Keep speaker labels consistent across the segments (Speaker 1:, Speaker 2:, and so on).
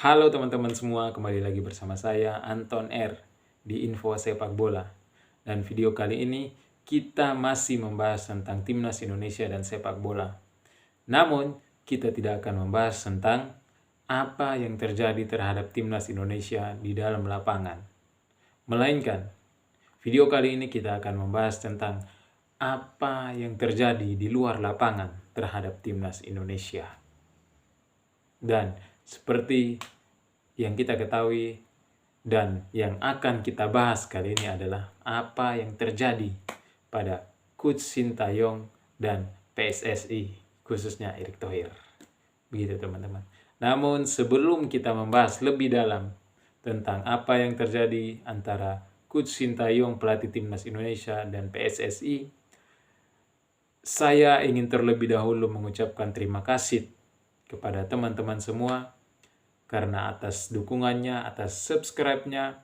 Speaker 1: Halo teman-teman semua, kembali lagi bersama saya Anton R di Info Sepak Bola. Dan video kali ini kita masih membahas tentang Timnas Indonesia dan sepak bola. Namun, kita tidak akan membahas tentang apa yang terjadi terhadap Timnas Indonesia di dalam lapangan. Melainkan, video kali ini kita akan membahas tentang apa yang terjadi di luar lapangan terhadap Timnas Indonesia. Dan seperti yang kita ketahui dan yang akan kita bahas kali ini adalah apa yang terjadi pada Coach Sintayong dan PSSI, khususnya Erick Thohir. Begitu teman-teman. Namun sebelum kita membahas lebih dalam tentang apa yang terjadi antara Coach Sintayong, pelatih Timnas Indonesia, dan PSSI, saya ingin terlebih dahulu mengucapkan terima kasih kepada teman-teman semua karena atas dukungannya, atas subscribe-nya,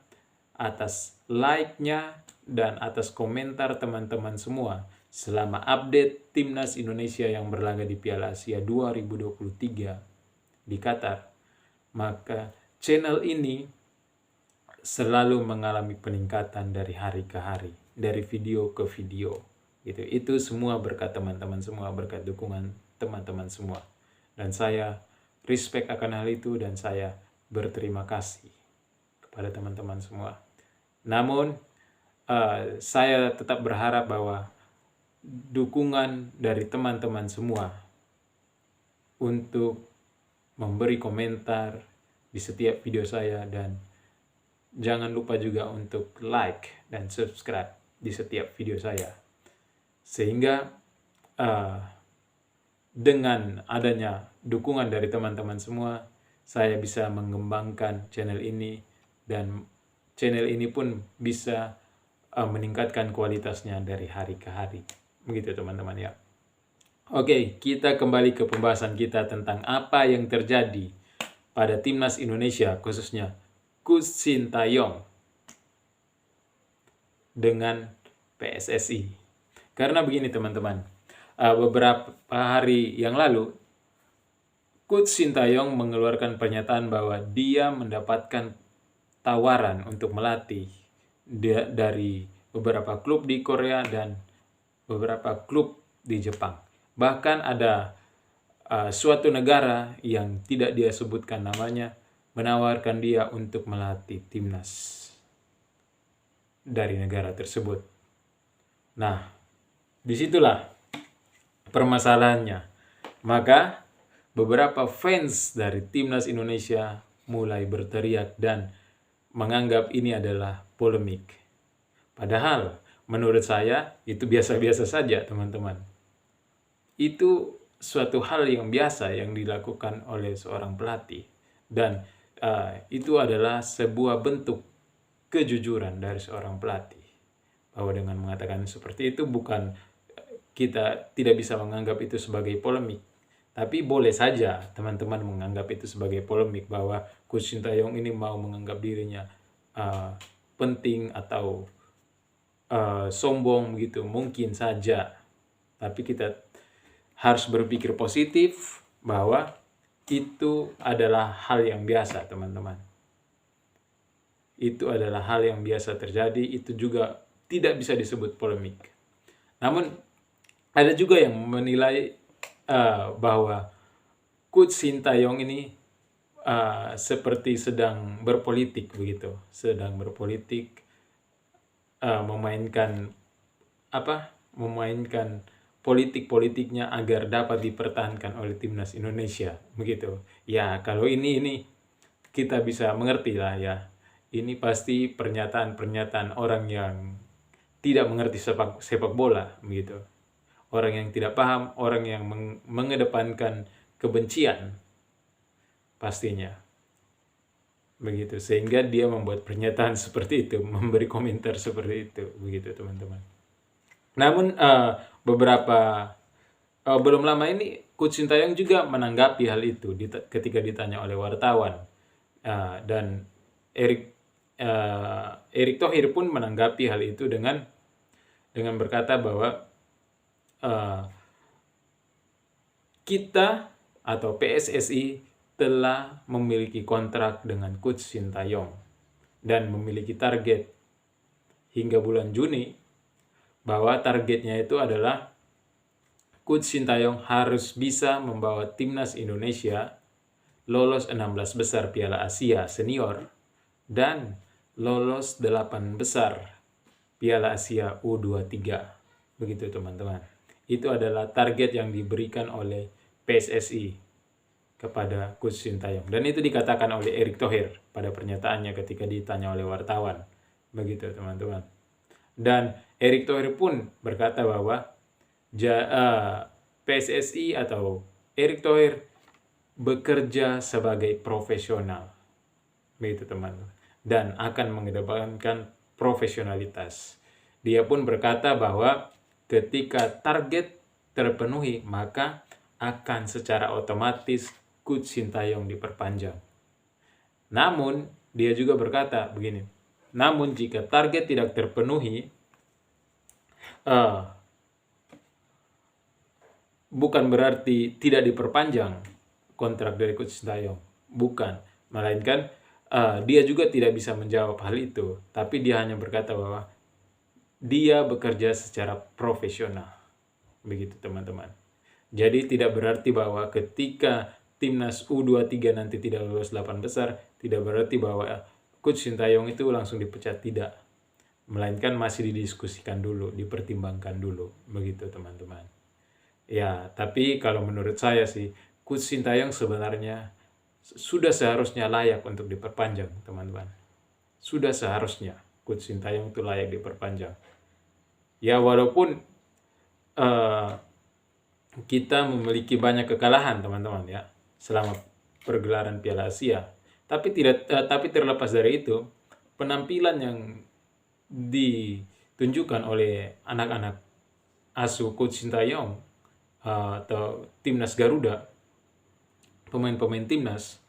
Speaker 1: atas like-nya, dan atas komentar teman-teman semua selama update Timnas Indonesia yang berlaga di Piala Asia 2023 di Qatar. Maka channel ini selalu mengalami peningkatan dari hari ke hari, dari video ke video. Itu semua berkat teman-teman semua, berkat dukungan teman-teman semua. Dan saya respect akan hal itu dan saya berterima kasih kepada teman-teman semua. Namun, saya tetap berharap bahwa dukungan dari teman-teman semua untuk memberi komentar di setiap video saya, dan jangan lupa juga untuk like dan subscribe di setiap video saya. Sehingga dengan adanya dukungan dari teman-teman semua, saya bisa mengembangkan channel ini, dan channel ini pun bisa meningkatkan kualitasnya dari hari ke hari. Begitu teman-teman ya. Oke, kita kembali ke pembahasan kita tentang apa yang terjadi pada Timnas Indonesia, khususnya Coach Sintayong dengan PSSI. Karena begini teman-teman, beberapa hari yang lalu Coach Sintayong mengeluarkan pernyataan bahwa dia mendapatkan tawaran untuk melatih dari beberapa klub di Korea dan beberapa klub di Jepang. Bahkan ada suatu negara yang tidak dia sebutkan namanya menawarkan dia untuk melatih timnas dari negara tersebut. Nah, disitulah permasalahannya. Maka beberapa fans dari Timnas Indonesia mulai berteriak dan menganggap ini adalah polemik. Padahal menurut saya itu biasa-biasa saja teman-teman. Itu suatu hal yang biasa yang dilakukan oleh seorang pelatih. Dan itu adalah sebuah bentuk kejujuran dari seorang pelatih. Bahwa dengan mengatakan seperti itu bukan kita tidak bisa menganggap itu sebagai polemik. Tapi boleh saja teman-teman menganggap itu sebagai polemik, bahwa Coach Sintayong ini mau menganggap dirinya penting atau sombong gitu. Mungkin saja. Tapi kita harus berpikir positif bahwa itu adalah hal yang biasa teman-teman. Itu adalah hal yang biasa terjadi, itu juga tidak bisa disebut polemik. Namun ada juga yang menilai bahwa Coach Sintayong ini seperti sedang berpolitik begitu, sedang berpolitik, memainkan politik-politiknya agar dapat dipertahankan oleh Timnas Indonesia begitu. Ya, kalau ini kita bisa mengerti lah ya. Ini pasti pernyataan-pernyataan orang yang tidak mengerti sepak bola begitu. Orang yang tidak paham, orang yang mengedepankan kebencian pastinya. Begitu, sehingga dia membuat pernyataan seperti itu, memberi komentar seperti itu, begitu teman-teman. Namun belum lama ini Coach Sintayong juga menanggapi hal itu ketika ditanya oleh wartawan, dan Erick Thohir pun menanggapi hal itu dengan berkata bahwa kita atau PSSI telah memiliki kontrak dengan Coach Sintayong dan memiliki target hingga bulan Juni, bahwa targetnya itu adalah Coach Sintayong harus bisa membawa timnas Indonesia lolos 16 besar Piala Asia Senior dan lolos 8 besar Piala Asia U23. Begitu teman-teman. Itu adalah target yang diberikan oleh PSSI kepada Coach Sintayong. Dan itu dikatakan oleh Erick Thohir pada pernyataannya ketika ditanya oleh wartawan. Begitu teman-teman. Dan Erick Thohir pun berkata bahwa PSSI atau Erick Thohir bekerja sebagai profesional. Begitu teman-teman. Dan akan mengedepankan profesionalitas. Dia pun berkata bahwa ketika target terpenuhi, maka akan secara otomatis Coach Sintayong diperpanjang. Namun, dia juga berkata begini, namun jika target tidak terpenuhi, bukan berarti tidak diperpanjang kontrak dari Coach Sintayong. Bukan, melainkan dia juga tidak bisa menjawab hal itu. Tapi dia hanya berkata bahwa dia bekerja secara profesional. Begitu teman-teman. Jadi tidak berarti bahwa ketika timnas U23 nanti tidak lolos 8 besar, tidak berarti bahwa Coach Sintayong itu langsung dipecat, tidak. Melainkan masih didiskusikan dulu, dipertimbangkan dulu, begitu teman-teman. Ya, tapi kalau menurut saya sih, Coach Sintayong sebenarnya sudah seharusnya layak untuk diperpanjang, teman-teman. Sudah seharusnya Coach Sintayong itu layak diperpanjang. Ya, walaupun kita memiliki banyak kekalahan, teman-teman, ya, selama pergelaran Piala Asia. Tapi terlepas dari itu, penampilan yang ditunjukkan oleh anak-anak asuh Coach Sintayong atau timnas Garuda, pemain-pemain timnas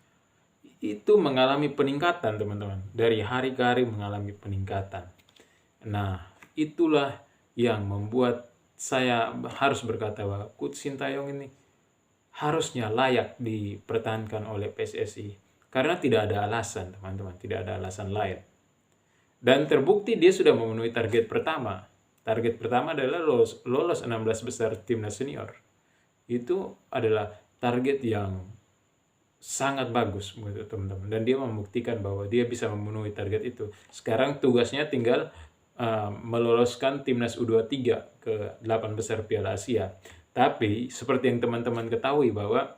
Speaker 1: itu mengalami peningkatan, teman-teman. Dari hari ke hari mengalami peningkatan. Nah, itulah yang membuat saya harus berkata bahwa Coach Sintayong ini harusnya layak dipertahankan oleh PSSI. Karena tidak ada alasan, teman-teman. Tidak ada alasan lain. Dan terbukti dia sudah memenuhi target pertama. Target pertama adalah lolos 16 besar timnas senior. Itu adalah target yang sangat bagus, teman-teman. Dan dia membuktikan bahwa dia bisa memenuhi target itu. Sekarang tugasnya tinggal meloloskan timnas U23 ke 8 besar Piala Asia. Tapi seperti yang teman-teman ketahui bahwa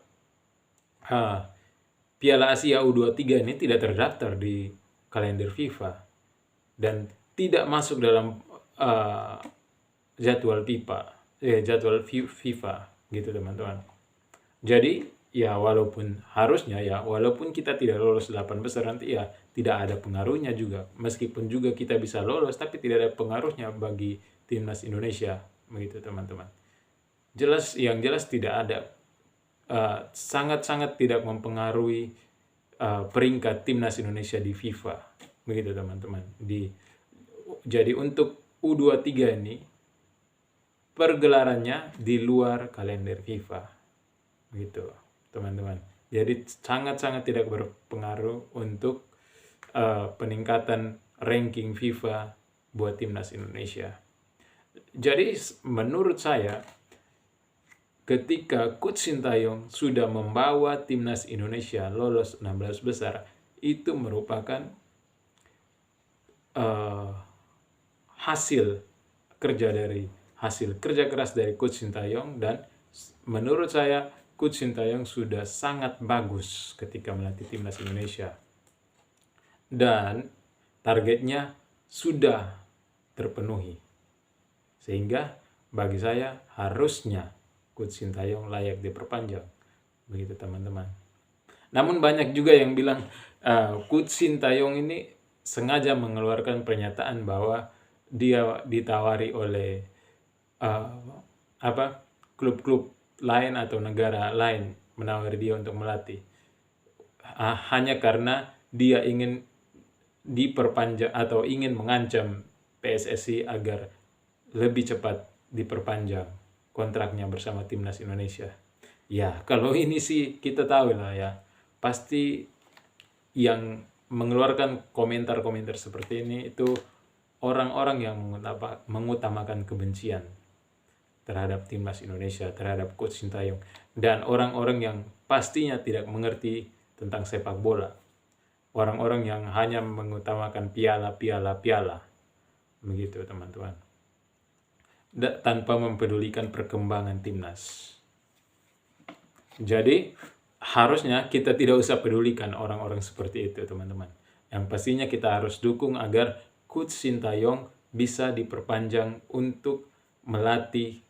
Speaker 1: Piala Asia U23 ini tidak terdaftar di kalender FIFA dan tidak masuk dalam jadwal FIFA gitu teman-teman. Jadi ya walaupun kita tidak lolos 8 besar nanti, ya tidak ada pengaruhnya juga. Meskipun juga kita bisa lolos, tapi tidak ada pengaruhnya bagi timnas Indonesia, begitu teman-teman. Yang jelas tidak ada, sangat-sangat tidak mempengaruhi peringkat timnas Indonesia di FIFA, begitu teman-teman. Jadi untuk U23 ini pergelarannya di luar kalender FIFA, begitu teman-teman. Jadi sangat-sangat tidak berpengaruh untuk peningkatan ranking FIFA buat timnas Indonesia. Jadi menurut saya, ketika Coach Sintayong sudah membawa timnas Indonesia lolos 16 besar, itu merupakan hasil kerja keras dari Coach Sintayong. Dan menurut saya Coach Sintayong sudah sangat bagus ketika melatih timnas Indonesia. Dan targetnya sudah terpenuhi. Sehingga bagi saya harusnya Coach Sintayong layak diperpanjang. Begitu teman-teman. Namun banyak juga yang bilang Coach Sintayong ini sengaja mengeluarkan pernyataan bahwa dia ditawari oleh klub-klub lain atau negara lain menawari dia untuk melatih. Hanya karena dia ingin diperpanjang atau ingin mengancam PSSI agar lebih cepat diperpanjang kontraknya bersama timnas Indonesia. Ya, kalau ini sih kita tahu lah ya, pasti yang mengeluarkan komentar-komentar seperti ini itu orang-orang yang mengutamakan kebencian terhadap timnas Indonesia, terhadap Coach Sintayong, dan orang-orang yang pastinya tidak mengerti tentang sepak bola. Orang-orang yang hanya mengutamakan piala, begitu teman-teman, tanpa mempedulikan perkembangan timnas. Jadi harusnya kita tidak usah pedulikan orang-orang seperti itu, teman-teman. Yang pastinya kita harus dukung agar Coach Sintayong bisa diperpanjang untuk melatih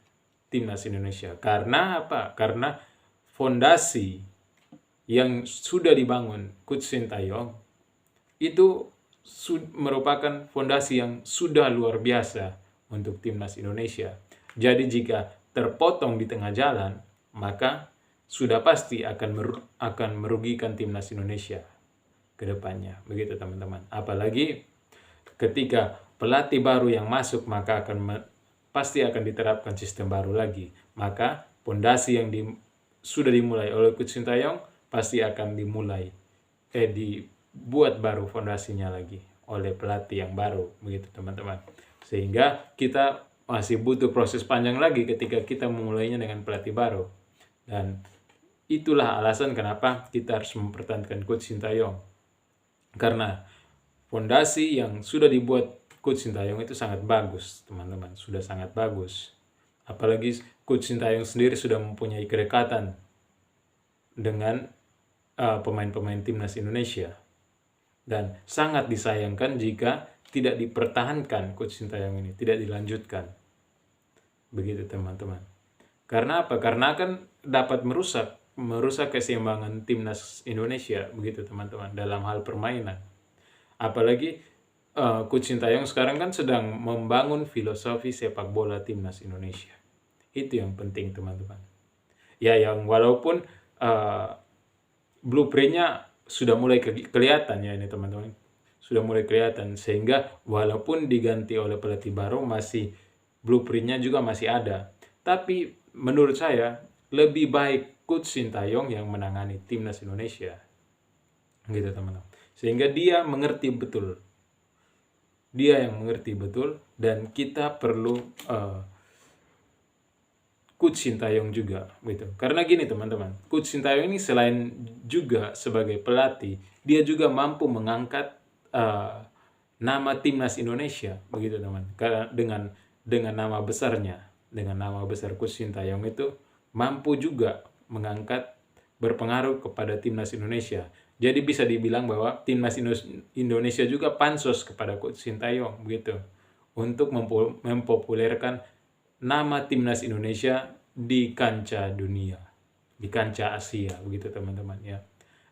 Speaker 1: timnas Indonesia. Karena apa? Karena fondasi yang sudah dibangun Coach Sintayong itu merupakan fondasi yang sudah luar biasa untuk timnas Indonesia. Jadi jika terpotong di tengah jalan, maka sudah pasti akan merugikan timnas Indonesia ke depannya. Begitu teman-teman. Apalagi ketika pelatih baru yang masuk, maka pasti akan diterapkan sistem baru lagi. Maka fondasi yang sudah dimulai oleh Coach Sintayong pasti akan dibuat baru fondasinya lagi oleh pelatih yang baru, begitu teman-teman. Sehingga kita masih butuh proses panjang lagi ketika kita memulainya dengan pelatih baru. Dan itulah alasan kenapa kita harus mempertahankan Coach Sintayong. Karena fondasi yang sudah dibuat Coach Sintayong itu sangat bagus, teman-teman. Sudah sangat bagus. Apalagi Coach Sintayong sendiri sudah mempunyai kedekatan dengan pemain-pemain timnas Indonesia. Dan sangat disayangkan jika tidak dipertahankan Coach Sintayong ini, tidak dilanjutkan. Begitu teman-teman. Karena apa? Karena kan dapat merusak keseimbangan timnas Indonesia, begitu teman-teman, dalam hal permainan. Apalagi Coach Sintayong sekarang kan sedang membangun filosofi sepak bola timnas Indonesia. Itu yang penting teman-teman. Ya, yang walaupun blueprintnya sudah mulai kelihatan ya ini teman-teman. Sudah mulai kelihatan, sehingga walaupun diganti oleh pelatih baru, blueprintnya juga masih ada. Tapi menurut saya lebih baik Coach Sintayong yang menangani timnas Indonesia. Gitu teman-teman. Sehingga dia mengerti betul. Dia yang mengerti betul, dan kita perlu Coach Sintayong juga, gitu. Karena gini teman-teman, Coach Sintayong ini selain juga sebagai pelatih, dia juga mampu mengangkat nama timnas Indonesia, begitu teman. Karena dengan nama besarnya, dengan nama besar Coach Sintayong itu mampu juga mengangkat, berpengaruh kepada timnas Indonesia. Jadi bisa dibilang bahwa timnas Indonesia juga pansos kepada Coach Sintayong, begitu, untuk mempopulerkan nama timnas Indonesia di kancah dunia, di kancah Asia, begitu teman-teman ya.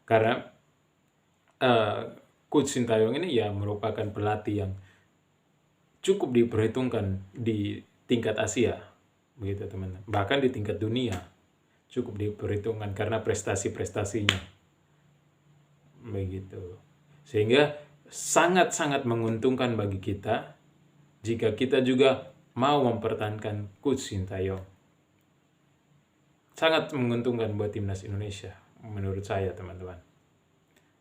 Speaker 1: Karena Coach Sintayong ini ya merupakan pelatih yang cukup diperhitungkan di tingkat Asia, begitu teman-teman. Bahkan di tingkat dunia cukup diperhitungkan karena prestasi-prestasinya. Begitu. Sehingga sangat-sangat menguntungkan bagi kita jika kita juga mau mempertahankan Coach Sintayong. Sangat menguntungkan buat timnas Indonesia menurut saya teman-teman.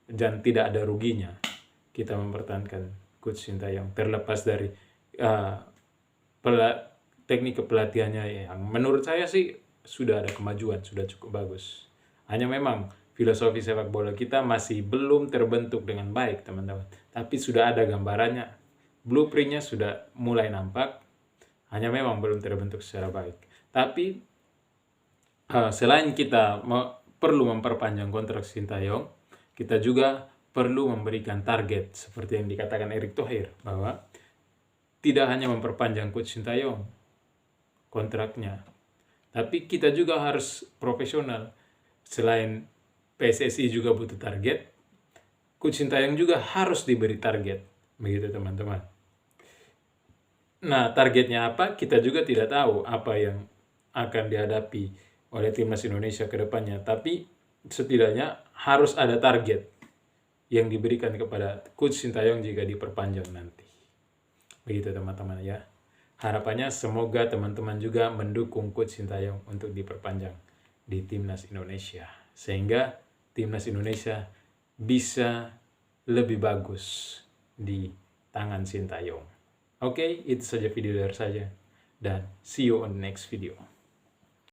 Speaker 1: Dan tidak ada ruginya kita mempertahankan Coach Sintayong, terlepas dari teknik kepelatihannya yang menurut saya sih sudah ada kemajuan, sudah cukup bagus. Hanya memang filosofi sepak bola kita masih belum terbentuk dengan baik teman-teman. Tapi sudah ada gambarannya, blueprintnya sudah mulai nampak, hanya memang belum terbentuk secara baik. Tapi selain kita perlu memperpanjang kontrak Sintayong, kita juga perlu memberikan target seperti yang dikatakan Erick Thohir, bahwa tidak hanya memperpanjang Coach Sintayong kontraknya, tapi kita juga harus profesional. Selain PSSI juga butuh target, Coach Sintayong juga harus diberi target, begitu teman-teman. Nah, targetnya apa? Kita juga tidak tahu apa yang akan dihadapi oleh timnas Indonesia ke depannya, tapi setidaknya harus ada target yang diberikan kepada Coach Sintayong jika diperpanjang nanti. Begitu teman-teman ya. Harapannya semoga teman-teman juga mendukung Coach Sintayong untuk diperpanjang di timnas Indonesia, sehingga timnas Indonesia bisa lebih bagus di tangan Sintayong. Oke, itu saja video dari saya, dan see you on the next video.